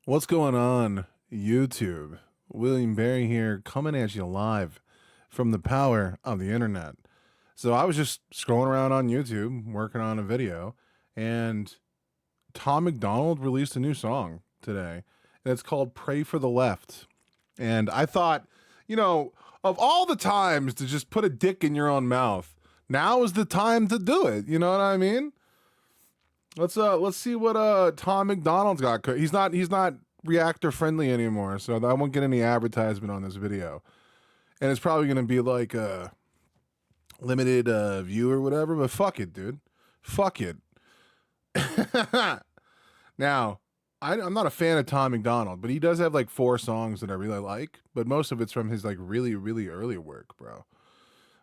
What's going on, YouTube? William Barry here, coming at you live from the power of the internet. So I was just scrolling around on YouTube, working on a video, and Tom MacDonald released a new song today, and it's called Pray for the Left. And I thought, of all the times to just put a dick in your own mouth, now is the time to do it. You know what I mean? Let's see what Tom MacDonald's got. He's not reactor friendly anymore, so I won't get any advertisement on this video. And it's probably gonna be like a limited view or whatever, but fuck it, dude. Fuck it. Now, I'm not a fan of Tom MacDonald, but he does have like 4 songs that I really like, but most of it's from his like really, really early work, bro.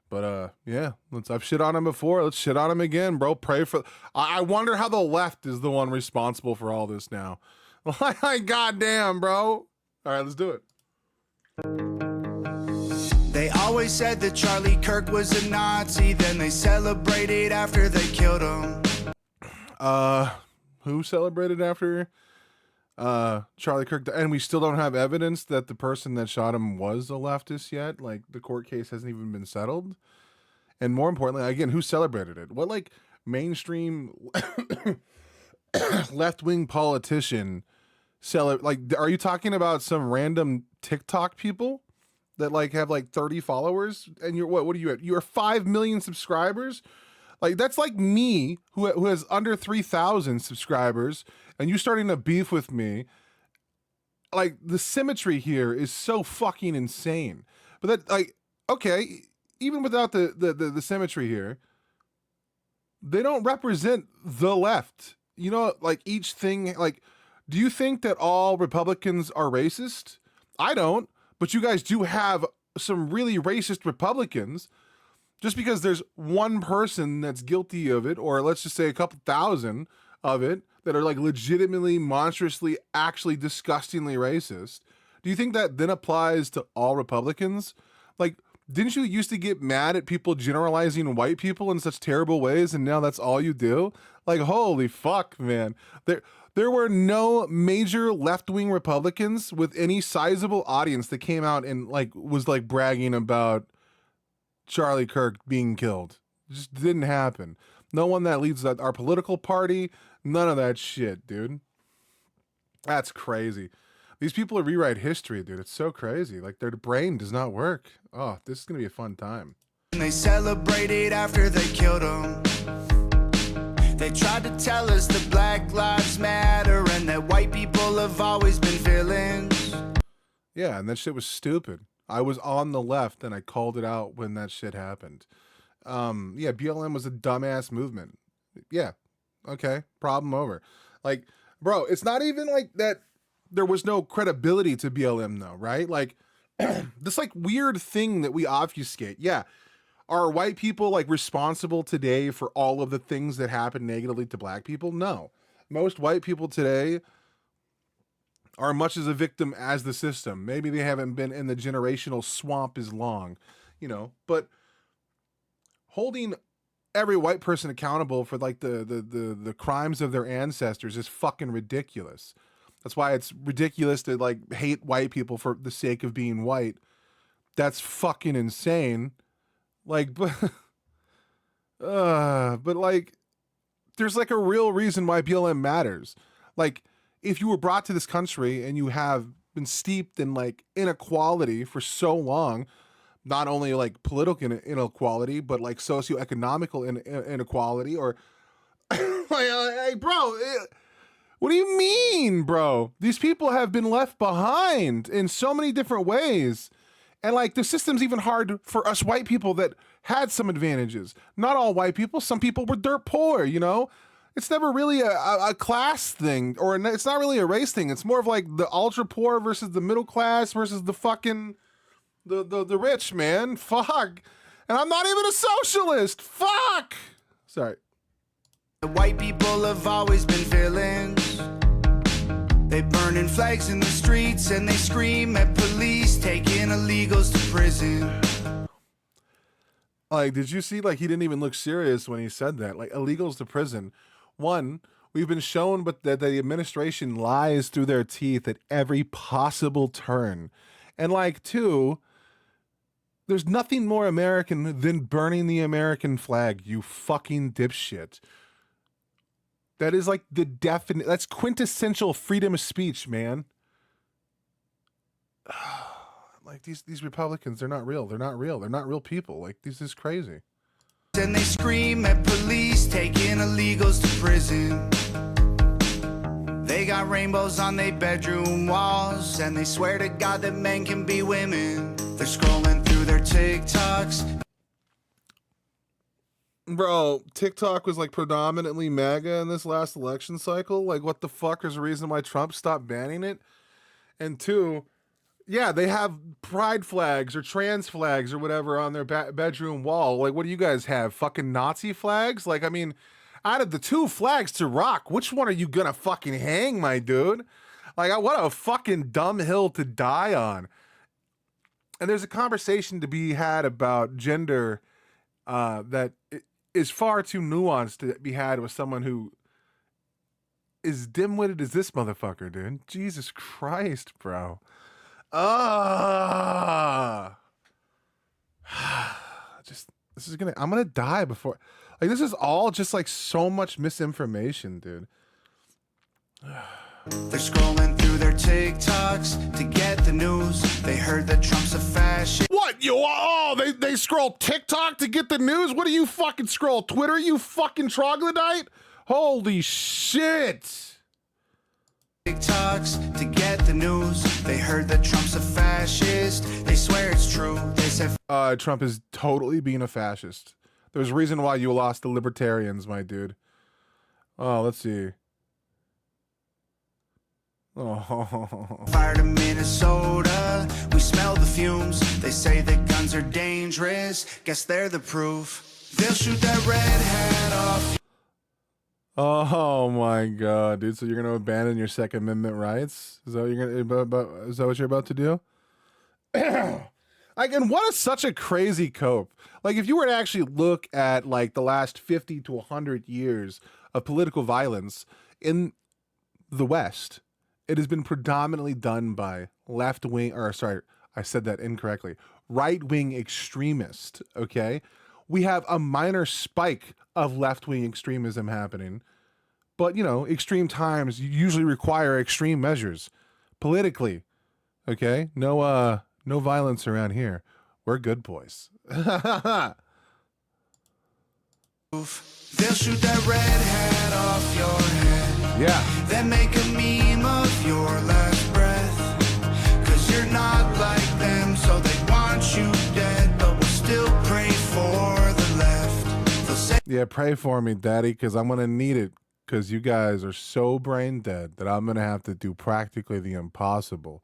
But yeah, I've shit on him before. Let's shit on him again, bro. Pray for. I wonder how the left is the one responsible for all this now. Like, goddamn, bro. All right, let's do it. They always said that Charlie Kirk was a Nazi, then they celebrated after they killed him. Who celebrated after Charlie Kirk? And we still don't have evidence that the person that shot him was a leftist yet. Like, the court case hasn't even been settled. And more importantly, again, who celebrated it? What, like, mainstream left-wing politician like, are you talking about some random TikTok people that like have like 30 followers and you're what are you at? You're 5 million subscribers? Like, that's like me who has under 3,000 subscribers and you starting to beef with me. Like, the symmetry here is so fucking insane. But that, like, okay, even without the symmetry here, they don't represent the left. You know, like, each thing, like, do you think that all Republicans are racist? I don't, but you guys do have some really racist Republicans. Just because there's one person that's guilty of it, or let's just say a couple thousand of it, that are like legitimately, monstrously, actually disgustingly racist, do you think that then applies to all Republicans? Like, didn't you used to get mad at people generalizing white people in such terrible ways, and now that's all you do? Like, holy fuck, man. There were no major left-wing Republicans with any sizable audience that came out and like was like bragging about Charlie Kirk being killed. It just didn't happen. No one that leads our political party, none of that shit, dude. That's crazy. These people rewrite history, dude. It's so crazy. Like, their brain does not work. Oh, this is gonna be a fun time. They celebrated after they killed him. They tried to tell us that Black Lives Matter and that white people have always been villains. Yeah, and that shit was stupid. I was on the left and I called it out when that shit happened. Yeah, BLM was a dumbass movement. Yeah, okay, problem over. Like, bro, it's not even like that there was no credibility to BLM though, right? Like, this like weird thing that we obfuscate. Yeah, are white people like responsible today for all of the things that happen negatively to black people? No. Most white people today are much as a victim as the system. Maybe they haven't been in the generational swamp as long, but holding every white person accountable for like the crimes of their ancestors is fucking ridiculous. That's why it's ridiculous to like hate white people for the sake of being white. That's fucking insane. Like, but like, there's like a real reason why BLM matters. Like, if you were brought to this country and you have been steeped in like inequality for so long, not only like political inequality, but like socioeconomical inequality, or like, hey, bro, what do you mean, bro? These people have been left behind in so many different ways. And like, the system's even hard for us white people that had some advantages. Not all white people. Some people were dirt poor, It's never really a class thing, or it's not really a race thing. It's more of like the ultra poor versus the middle class versus the fucking, the rich, man. Fuck. And I'm not even a socialist. Fuck. Sorry. White people have always been villains. They burning flags in the streets and they scream at police, taking illegals to prison. Like, did you see, like, he didn't even look serious when he said that? Like, illegals to prison. One, We've been shown but that the administration lies through their teeth at every possible turn. And like, two, there's nothing more American than burning the American flag, you fucking dipshit. That is like the definite, that's quintessential freedom of speech, man. Like these Republicans, they're not real. They're not real. They're not real people. Like, this is crazy. And they scream at police, taking illegals to prison. They got rainbows on their bedroom walls, and they swear to God that men can be women. They're scrolling through their TikToks. Bro, TikTok was like predominantly MAGA in this last election cycle. Like, what the fuck is the reason why Trump stopped banning it? And two, yeah, they have pride flags or trans flags or whatever on their bedroom wall. Like, what do you guys have? Fucking Nazi flags? Like, I mean, out of the two flags to rock, which one are you gonna fucking hang, my dude? Like, what a fucking dumb hill to die on. And there's a conversation to be had about gender that is far too nuanced to be had with someone who is dim-witted as this motherfucker, dude. Jesus Christ, bro. I'm gonna die before, like, this is all just like so much misinformation, dude. They're scrolling through their TikToks to get the news. They heard that Trump's a fascist. What? They scroll TikTok to get the news? What do you fucking scroll? Twitter, you fucking troglodyte? Holy shit. TikToks to get the news. They heard that Trump's a fascist. They swear it's true. They said Trump is totally being a fascist. There's a reason why you lost the libertarians, my dude. Oh, let's see. Oh. Fire to Minnesota. We smell the fumes. They say that guns are dangerous. Guess they're the proof. They'll shoot that red hat off. Oh my god, dude! So you're gonna abandon your Second Amendment rights? Is that what you're gonna? Is that what you're about to do? Like, and what is such a crazy cope? Like, if you were to actually look at like the last 50 to 100 years of political violence in the West, it has been predominantly done by left-wing, or sorry, I said that incorrectly, right-wing extremists, okay? We have a minor spike of left-wing extremism happening, but, you know, extreme times usually require extreme measures politically, okay? No violence around here. We're good boys. They'll shoot that red hat off your head. Yeah. Then make a meme of your last breath. 'Cause you're not like them, so they want you dead. But we'll still pray for the left. They'll say, Yeah, pray for me, Daddy, because I'm going to need it, because you guys are so brain dead that I'm going to have to do practically the impossible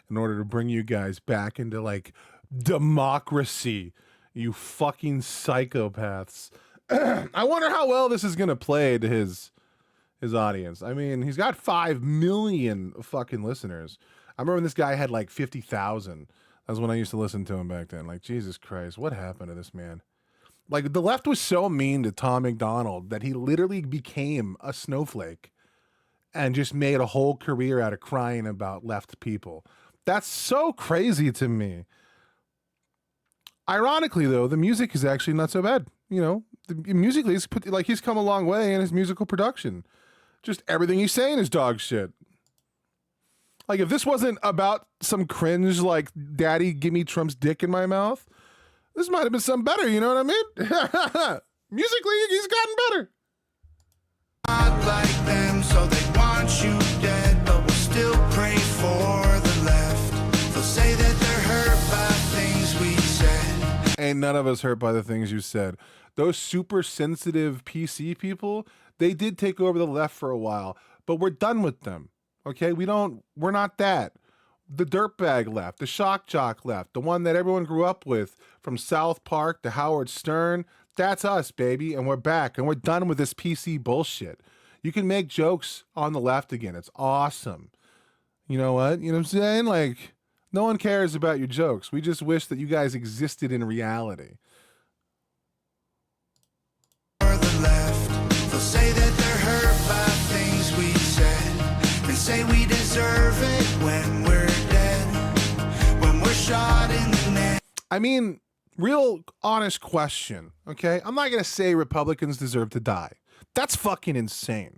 in order to bring you guys back into, like, democracy, you fucking psychopaths. I wonder how well this is going to play to his audience. I mean, he's got 5 million fucking listeners. I remember when this guy had like 50,000. That was when I used to listen to him back then. Like, Jesus Christ, what happened to this man? Like, the left was so mean to Tom MacDonald that he literally became a snowflake and just made a whole career out of crying about left people. That's so crazy to me. Ironically, though, the music is actually not so bad. You know, musically, he's come a long way in his musical production. Just everything he's saying is dog shit. Like, if this wasn't about some cringe, like, daddy, give me Trump's dick in my mouth, this might have been something better, you know what I mean? Musically, he's gotten better. not like them, so they want you dead. But we'll still pray for the left. They'll say that they're hurt by things we said. Ain't none of us hurt by the things you said. Those super sensitive PC people, they did take over the left for a while, but we're done with them. Okay? We're not that. The dirtbag left, the shock jock left, the one that everyone grew up with from South Park to Howard Stern, that's us, baby, and we're back, and we're done with this PC bullshit. You can make jokes on the left again. It's awesome. You know what? You know what I'm saying? Like, no one cares about your jokes. We just wish that you guys existed in reality. Or the left, they'll say that they're hurt by things say we deserve it when we're dead, when we're shot in the neck. I mean, real honest question, okay? I'm not going to say Republicans deserve to die. That's fucking insane.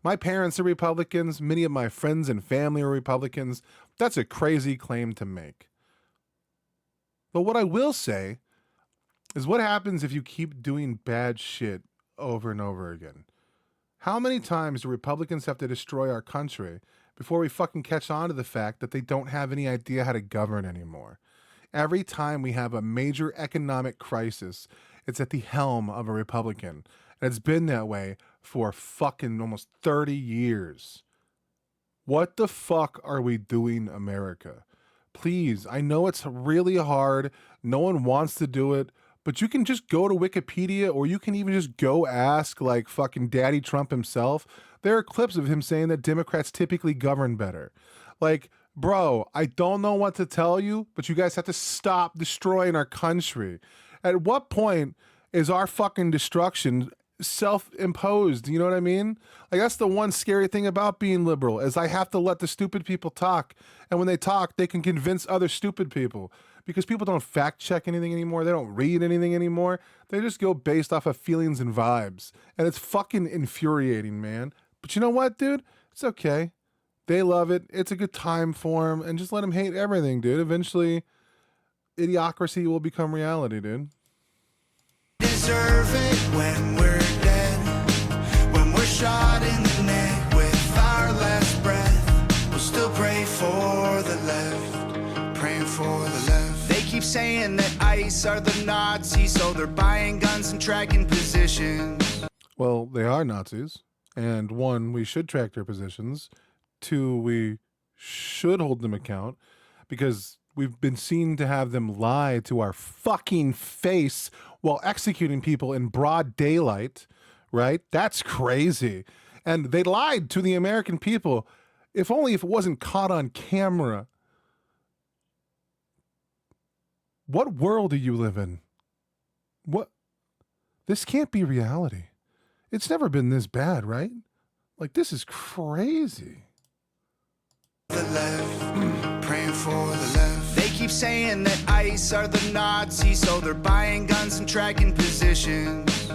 My parents are Republicans. Many of my friends and family are Republicans. That's a crazy claim to make. But what I will say is what happens if you keep doing bad shit over and over again? How many times do Republicans have to destroy our country before we fucking catch on to the fact that they don't have any idea how to govern anymore? Every time we have a major economic crisis, it's at the helm of a Republican. And it's been that way for fucking almost 30 years. What the fuck are we doing, America? Please, I know it's really hard. No one wants to do it. But you can just go to Wikipedia, or you can even just go ask like fucking Daddy Trump himself. There are clips of him saying that Democrats typically govern better. Like, bro, I don't know what to tell you, but you guys have to stop destroying our country. At what point is our fucking destruction self-imposed? You know what I mean? Like, that's the one scary thing about being liberal, is I have to let the stupid people talk. And when they talk, they can convince other stupid people. Because people don't fact check anything anymore. They don't read anything anymore. They just go based off of feelings and vibes. And it's fucking infuriating, man. But you know what, dude? It's okay. They love it. It's a good time for them. And just let them hate everything, dude. Eventually, idiocracy will become reality, dude. Deserve it when we're dead, when we're shot in the neck with our last breath. We'll still pray for the left, praying for the left. They keep saying that ICE are the Nazis, so they're buying guns and tracking positions. Well, they are Nazis. And one, we should track their positions. Two, we should hold them account, because we've been seen to have them lie to our fucking face while executing people in broad daylight, right? That's crazy. And they lied to the American people, if only if it wasn't caught on camera. What world do you live in? What? This can't be reality. It's never been this bad, right? Like, this is crazy. The left, praying for the left. They keep saying that ICE are the Nazis, so they're buying guns and tracking positions.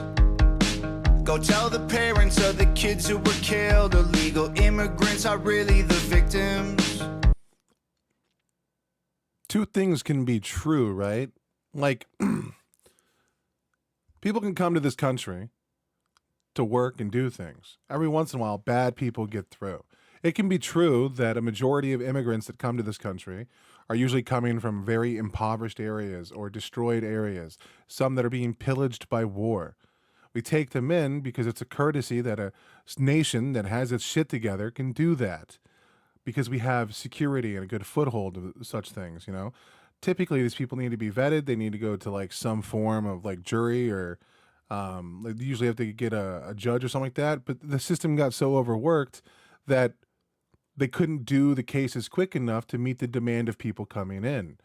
Go tell the parents of the kids who were killed. Illegal immigrants are really the victims. Two things can be true, right? Like, people can come to this country to work and do things. Every once in a while, bad people get through. It can be true that a majority of immigrants that come to this country are usually coming from very impoverished areas or destroyed areas, some that are being pillaged by war. We take them in because it's a courtesy that a nation that has its shit together can do that, because we have security and a good foothold of such things, you know? Typically, these people need to be vetted. They need to go to like some form of like jury, or they usually have to get a judge or something like that. But the system got so overworked that they couldn't do the cases quick enough to meet the demand of people coming in.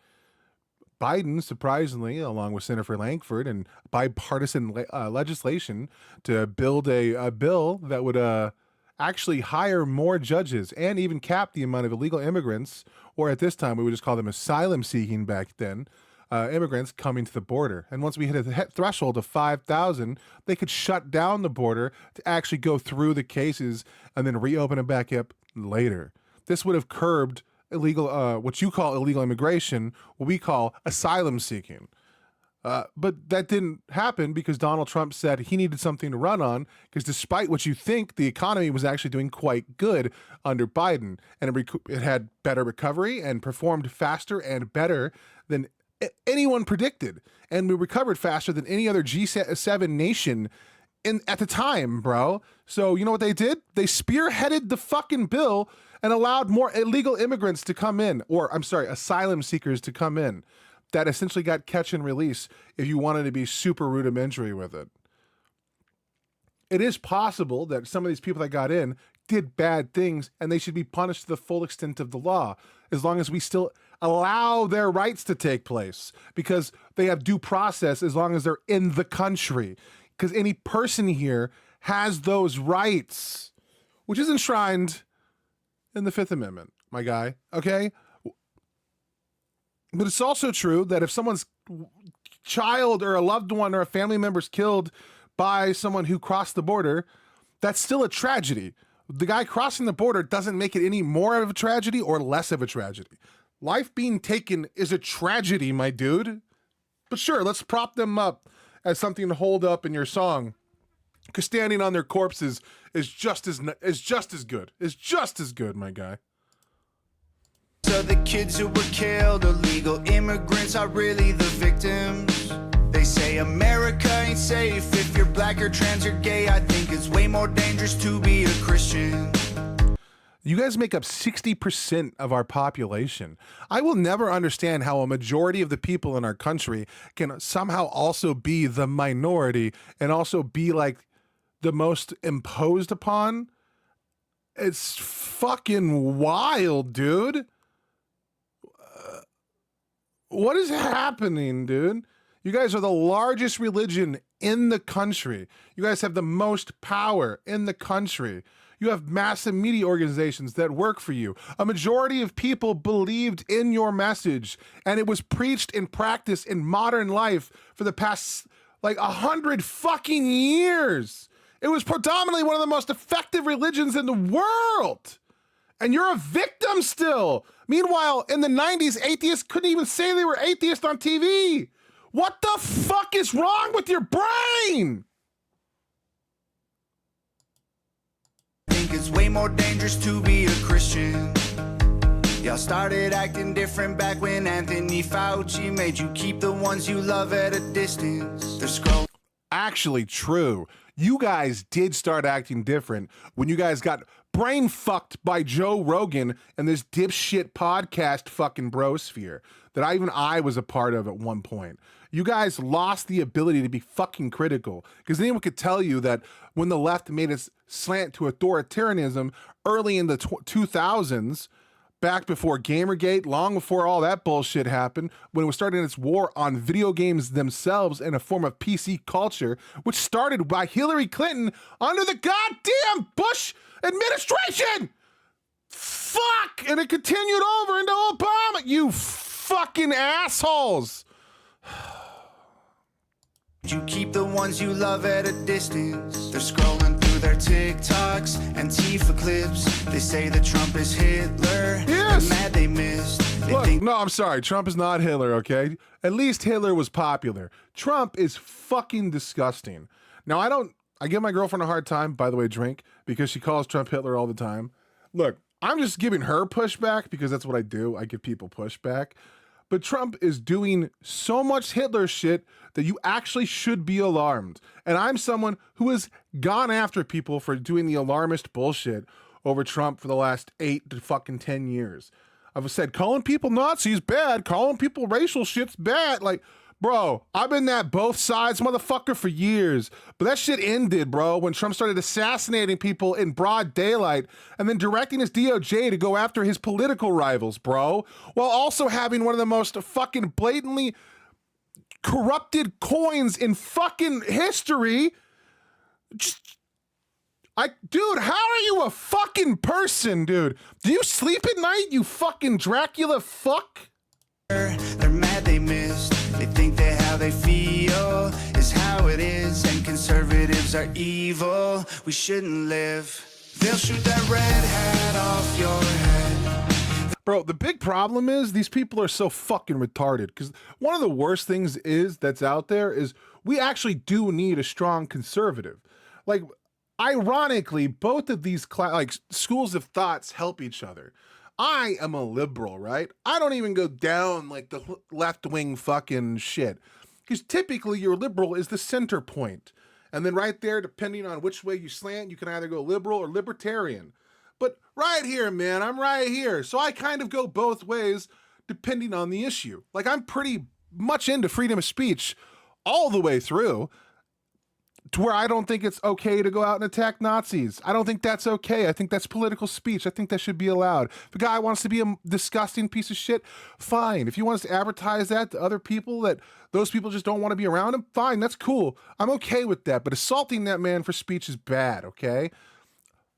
Biden, surprisingly, along with Senator Langford and bipartisan legislation to build a bill that would actually hire more judges and even cap the amount of illegal immigrants, or at this time we would just call them asylum seeking back then, immigrants coming to the border. And once we hit a threshold of 5,000, they could shut down the border to actually go through the cases and then reopen it back up later. This would have curbed illegal, what you call illegal immigration, what we call asylum seeking. But that didn't happen because Donald Trump said he needed something to run on, because despite what you think, the economy was actually doing quite good under Biden, and it had better recovery and performed faster and better than anyone predicted. And we recovered faster than any other G7 nation at the time, bro. So you know what they did? They spearheaded the fucking bill and allowed more illegal immigrants to come in, or I'm sorry, asylum seekers to come in. That essentially got catch and release if you wanted to be super rudimentary with it. It is possible that some of these people that got in did bad things, and they should be punished to the full extent of the law, as long as we still allow their rights to take place, because they have due process as long as they're in the country. Because any person here has those rights, which is enshrined in the Fifth Amendment, my guy, okay? But it's also true that if someone's child or a loved one or a family member is killed by someone who crossed the border, that's still a tragedy. The guy crossing the border doesn't make it any more of a tragedy or less of a tragedy. Life being taken is a tragedy, my dude. But sure, let's prop them up as something to hold up in your song, because standing on their corpses is just as good. Is just as good, my guy. So the kids who were killed, illegal immigrants, are really the victims. They say America ain't safe if you're black or trans or gay. I think it's way more dangerous to be a Christian. You guys make up 60% of our population. I will never understand how a majority of the people in our country can somehow also be the minority and also be like the most imposed upon. It's fucking wild, dude. What is happening, dude? You guys are the largest religion in the country. You guys have the most power in the country. You have massive media organizations that work for you. A majority of people believed in your message, and it was preached and practiced in modern life for the past like 100 fucking years. It was predominantly one of the most effective religions in the world. And you're a victim still. Meanwhile, in the 90s, atheists couldn't even say they were atheists on TV. What the fuck is wrong with your brain? I think it's way more dangerous to be a Christian. Y'all started acting different back when Anthony Fauci made you keep the ones you love at a distance. They're scrolling. Actually true. You guys did start acting different when you guys got brain fucked by Joe Rogan and this dipshit podcast fucking brosphere that I was a part of at one point. You guys lost the ability to be fucking critical, because anyone could tell you that when the left made its slant to authoritarianism early in the 2000s, back before Gamergate, long before all that bullshit happened, when it was starting its war on video games themselves in a form of PC culture, which started by Hillary Clinton under the goddamn Bush administration. Fuck! And it continued over into Obama, you fucking assholes. You keep the ones you love at a distance. They're scrolling through their TikToks and Tifa clips. They say that Trump is Hitler. Yes. They're mad they missed. Look, no, I'm sorry. Trump is not Hitler, okay? At least Hitler was popular. Trump is fucking disgusting. Now, I give my girlfriend a hard time, by the way, drink, because she calls Trump Hitler all the time. Look, I'm just giving her pushback because that's what I do. I give people pushback. But Trump is doing so much Hitler shit that you actually should be alarmed. And I'm someone who has gone after people for doing the alarmist bullshit over Trump for the last 8 to fucking 10 years. I've said calling people Nazis bad, calling people racial shit's bad. Like, bro, I've been that both sides motherfucker for years. But that shit ended, bro, when Trump started assassinating people in broad daylight and then directing his DOJ to go after his political rivals, bro, while also having one of the most fucking blatantly corrupted coins in fucking history. Dude, how are you a fucking person, dude? Do you sleep at night, you fucking Dracula fuck? They're mad they missed. They think that how they feel is how it is, and conservatives are evil. We shouldn't live. They'll shoot that red hat off your head. Bro, the big problem is these people are so fucking retarded, because one of the worst things that's out there is we actually do need a strong conservative. Like, ironically, both of these schools of thoughts help each other. I am a liberal, right? I don't even go down like the left-wing fucking shit. Because typically your liberal is the center point. And then right there, depending on which way you slant, you can either go liberal or libertarian. But right here, man, I'm right here. So I kind of go both ways depending on the issue. Like, I'm pretty much into freedom of speech all the way through, to where I don't think it's okay to go out and attack Nazis. I don't think that's okay. I think that's political speech. I think that should be allowed. If a guy wants to be a disgusting piece of shit, fine. If he wants to advertise that to other people, that those people just don't want to be around him, fine, that's cool. I'm okay with that. But assaulting that man for speech is bad, okay?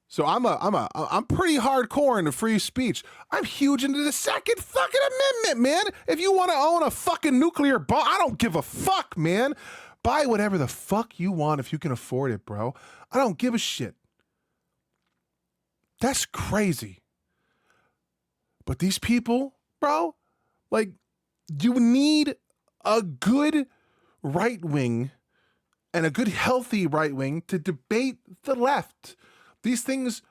So I'm pretty hardcore into free speech. I'm huge into the Second fucking Amendment, man. If you want to own a fucking nuclear bomb, I don't give a fuck, man. Buy whatever the fuck you want if you can afford it, bro. I don't give a shit. That's crazy. But these people, bro, like, you need a good right wing and a good healthy right wing to debate the left. These things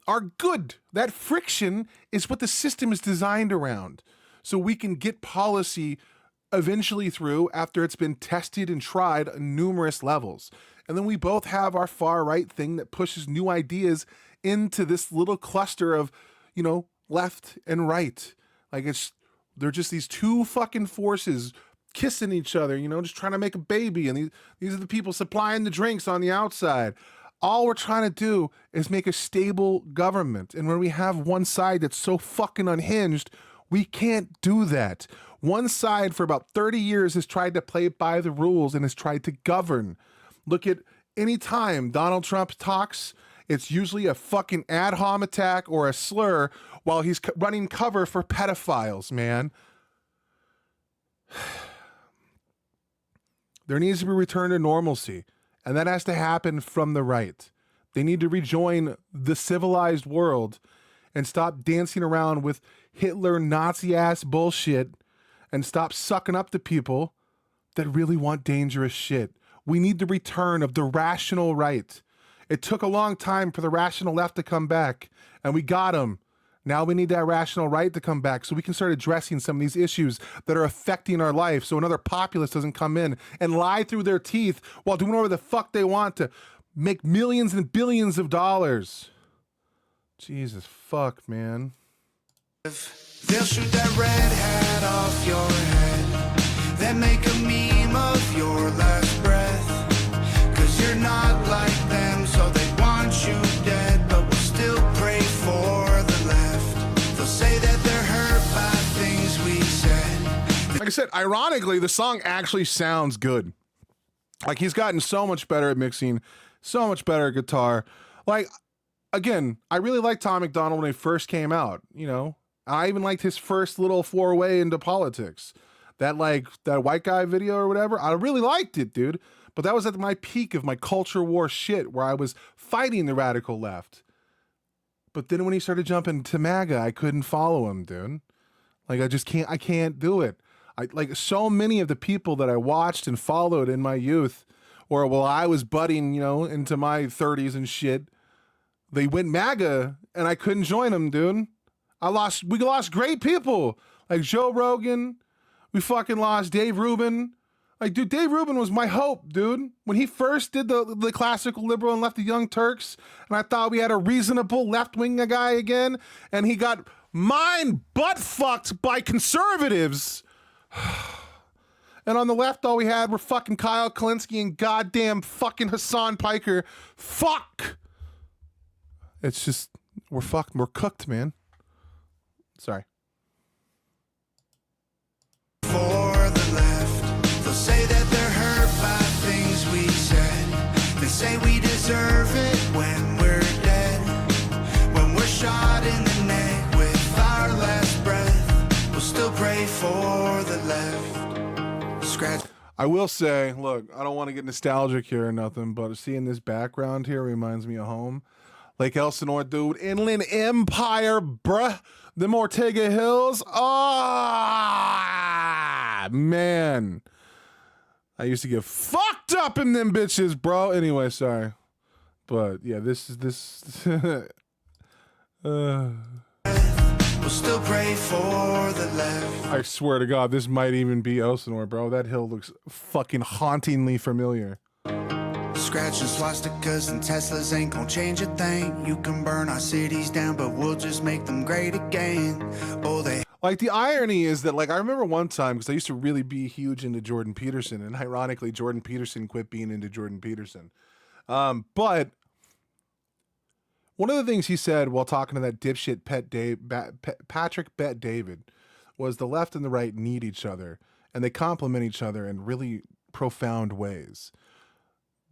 are good. That friction is what the system is designed around. So we can get policy eventually through after it's been tested and tried on numerous levels. And then we both have our far right thing that pushes new ideas into this little cluster of, you know, left and right. Like they're just these two fucking forces kissing each other, you know, just trying to make a baby. And these are the people supplying the drinks on the outside. All we're trying to do is make a stable government. And when we have one side that's so fucking unhinged, we can't do that. One side for about 30 years has tried to play by the rules and has tried to govern. Look at any time Donald Trump talks, it's usually a fucking ad hom attack or a slur while he's running cover for pedophiles, man. There needs to be a return to normalcy. And that has to happen from the right. They need to rejoin the civilized world and stop dancing around with Hitler Nazi-ass bullshit and stop sucking up to people that really want dangerous shit. We need the return of the rational right. It took a long time for the rational left to come back, and we got them. Now we need that rational right to come back so we can start addressing some of these issues that are affecting our life so another populist doesn't come in and lie through their teeth while doing whatever the fuck they want to make millions and billions of dollars. Jesus fuck, man. They'll shoot that red hat off your head, then make a meme of your last breath. 'Cause you're not like them, so they want you dead, but we'll still pray for the left. They'll say that they're hurt by things we said. Like I said, ironically, the song actually sounds good. Like, he's gotten so much better at mixing, so much better at guitar. Like, again, I really liked Tom MacDonald when he first came out, you know? I even liked his first little foray into politics. That white guy video or whatever, I really liked it, dude. But that was at my peak of my culture war shit where I was fighting the radical left. But then when he started jumping to MAGA, I couldn't follow him, dude. Like, I can't do it. Like, so many of the people that I watched and followed in my youth, or while I was budding, you know, into my 30s and shit, they went MAGA and I couldn't join them, dude. We lost great people like Joe Rogan. We fucking lost Dave Rubin. Like, dude, Dave Rubin was my hope, dude. When he first did the classical liberal and left the Young Turks, and I thought we had a reasonable left-wing guy again, and he got butt-fucked by conservatives. And on the left, all we had were fucking Kyle Kalinske and goddamn fucking Hassan Piker. Fuck! It's just, we're fucked. We're cooked, man. Sorry. For the left, they'll say that they're hurt by things we said. They say we deserve it when we're dead. When we're shot in the neck with our last breath, we'll still pray for the left. Scratch. I will say, look, I don't want to get nostalgic here or nothing, but seeing this background here reminds me of home. Lake Elsinore, dude. Inland Empire, bruh. The Ortega Hills. Ah, man. I used to get fucked up in them bitches, bro. Anyway, sorry. But, yeah, this is this. We'll still pray for the left. I swear to God, this might even be Elsinore, bro. That hill looks fucking hauntingly familiar. Scratching swastikas and Teslas ain't gonna change a thing. You can burn our cities down, but we'll just make them great again. Oh, they. Like, the irony is that, like, I remember one time, because I used to really be huge into Jordan Peterson, and ironically, Jordan Peterson quit being into Jordan Peterson. But one of the things he said while talking to that dipshit Patrick Bet David was the left and the right need each other, and they complement each other in really profound ways.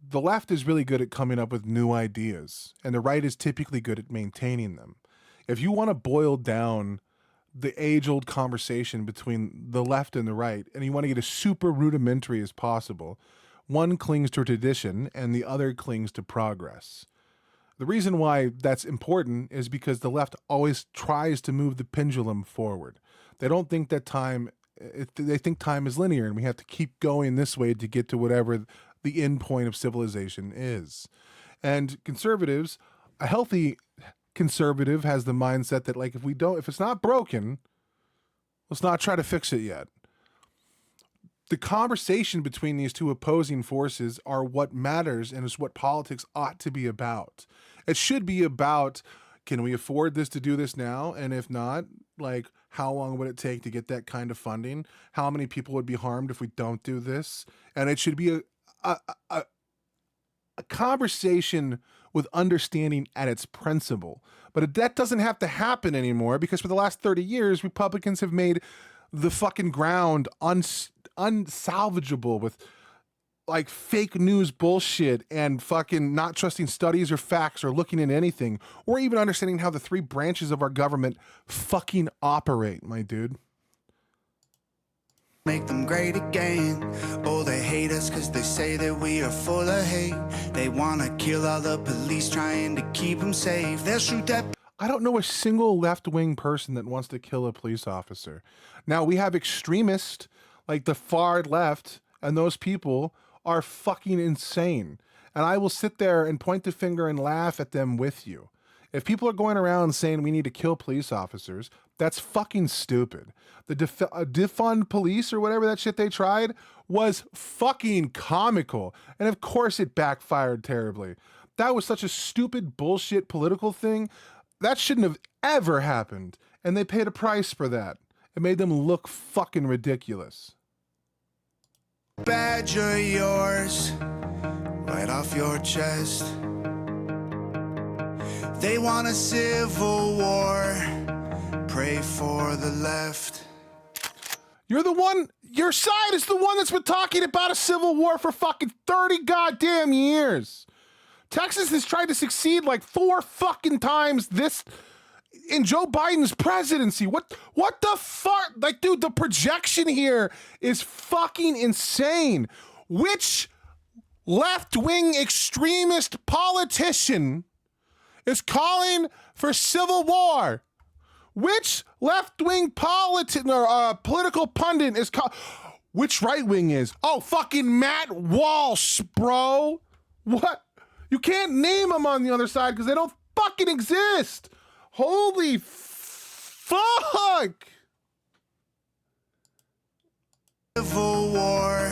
the left is really good at coming up with new ideas, and the right is typically good at maintaining them. If you want to boil down the age-old conversation between the left and the right, and you want to get as super rudimentary as possible, one clings to tradition and the other clings to progress. The reason why that's important is because the left always tries to move the pendulum forward. They don't think that they think time is linear and we have to keep going this way to get to whatever the end point of civilization is. And conservatives, a healthy conservative has the mindset that, like, if it's not broken, let's not try to fix it yet. The conversation between these two opposing forces are what matters and is what politics ought to be about. It should be about, can we afford this to do this now? And if not, like, how long would it take to get that kind of funding? How many people would be harmed if we don't do this? And it should be a conversation with understanding at its principle. But that doesn't have to happen anymore, because for the last 30 years, Republicans have made the fucking ground unsalvageable with like fake news bullshit and fucking not trusting studies or facts or looking at anything or even understanding how the three branches of our government fucking operate, my dude. Make them great again. Oh, they hate us cause they say that we are full of hate. They wanna kill all the police trying to keep them safe. They'll shoot that. I don't know a single left-wing person that wants to kill a police officer. Now, we have extremists like the far left, and those people are fucking insane. And I will sit there and point the finger and laugh at them with you. If people are going around saying we need to kill police officers, that's fucking stupid. The defund police or whatever that shit they tried was fucking comical. And of course it backfired terribly. That was such a stupid bullshit political thing. That shouldn't have ever happened. And they paid a price for that. It made them look fucking ridiculous. Badge of yours right off your chest. They want a civil war. Pray for the left. Your side is the one that's been talking about a civil war for fucking 30 goddamn years. Texas has tried to succeed like 4 fucking times in Joe Biden's presidency. What the fuck? Like, dude, the projection here is fucking insane. Which left-wing extremist politician is calling for civil war? Which left-wing political pundit is which right-wing is? Oh, fucking Matt Walsh, bro. What? You can't name them on the other side because they don't fucking exist. Holy fuck! Civil war,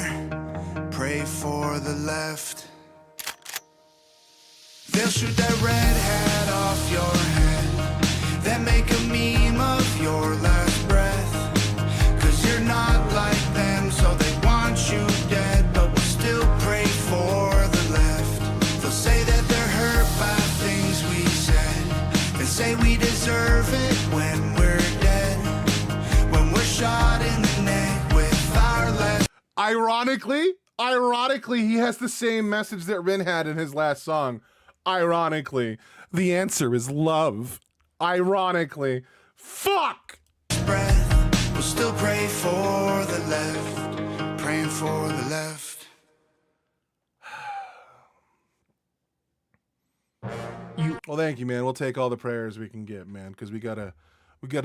pray for the left. They'll shoot that red hat off your head, then make a meme of your last breath. Cause you're not like them, so they want you dead, but we'll still pray for the left. They'll say that they're hurt by things we said, and say we deserve it when we're dead, when we're shot in the neck with our left. Ironically, he has the same message that Rin had in his last song. Ironically, the answer is love. Ironically, fuck! Breath, we'll still pray for the left, praying for the left. Well, thank you, man. We'll take all the prayers we can get, man, because we gotta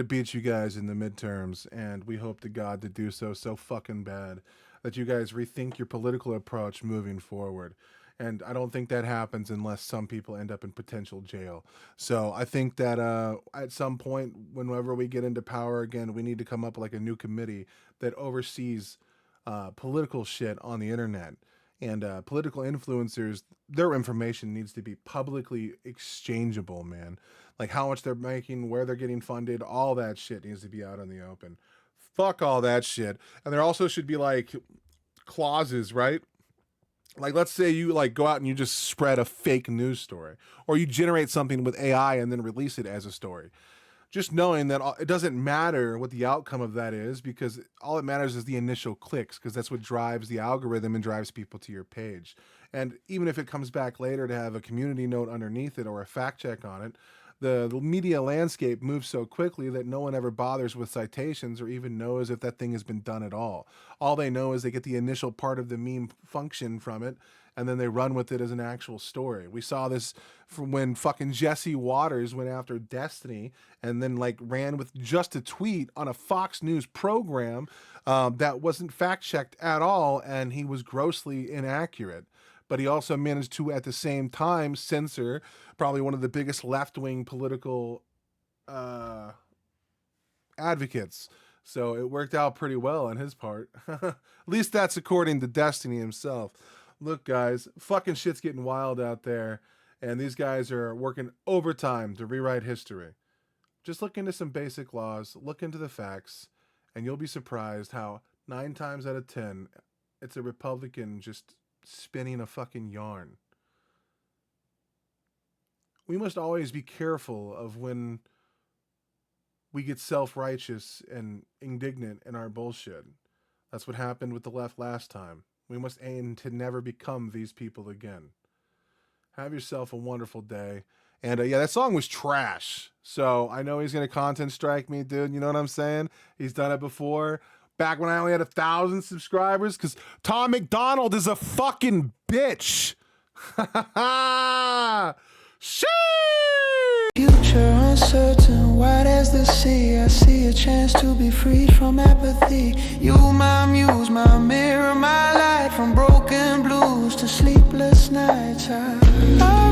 beat you guys in the midterms, and we hope to God to do so fucking bad that you guys rethink your political approach moving forward. And I don't think that happens unless some people end up in potential jail. So I think that at some point, whenever we get into power again, we need to come up with like a new committee that oversees political shit on the internet. And political influencers, their information needs to be publicly exchangeable, man. Like how much they're making, where they're getting funded, all that shit needs to be out in the open. Fuck all that shit. And there also should be like clauses, right? Like, let's say you like go out and you just spread a fake news story, or you generate something with AI and then release it as a story. Just knowing that it doesn't matter what the outcome of that is, because all that matters is the initial clicks, because that's what drives the algorithm and drives people to your page. And even if it comes back later to have a community note underneath it or a fact check on it, the media landscape moves so quickly that no one ever bothers with citations or even knows if that thing has been done at all. All they know is they get the initial part of the meme function from it, and then they run with it as an actual story. We saw this from when fucking Jesse Waters went after Destiny and then like ran with just a tweet on a Fox News program that wasn't fact checked at all, and he was grossly inaccurate. But he also managed to, at the same time, censor probably one of the biggest left-wing political advocates. So it worked out pretty well on his part. At least that's according to Destiny himself. Look, guys, fucking shit's getting wild out there, and these guys are working overtime to rewrite history. Just look into some basic laws, look into the facts, and you'll be surprised how 9 times out of 10, it's a Republican just spinning a fucking yarn. We must always be careful of when we get self-righteous and indignant in our bullshit. That's what happened with the left last time. We must aim to never become these people again. Have yourself a wonderful day. And yeah, that song was trash. So I know he's going to content strike me, dude. You know what I'm saying? He's done it before. Back when I only had 1,000 subscribers, because Tom MacDonald is a fucking bitch. Sheesh! Future uncertain, wide as the sea. I see a chance to be freed from apathy. You, my muse, my mirror, my light. From broken blues to sleepless nights, I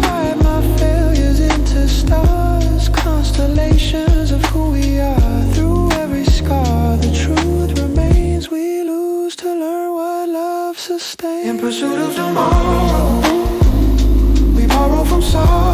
write my failures into stars, constellations of who we are. Through every scar, the truth remains. We lose to learn what love sustains. In pursuit of tomorrow, we borrow from sorrow.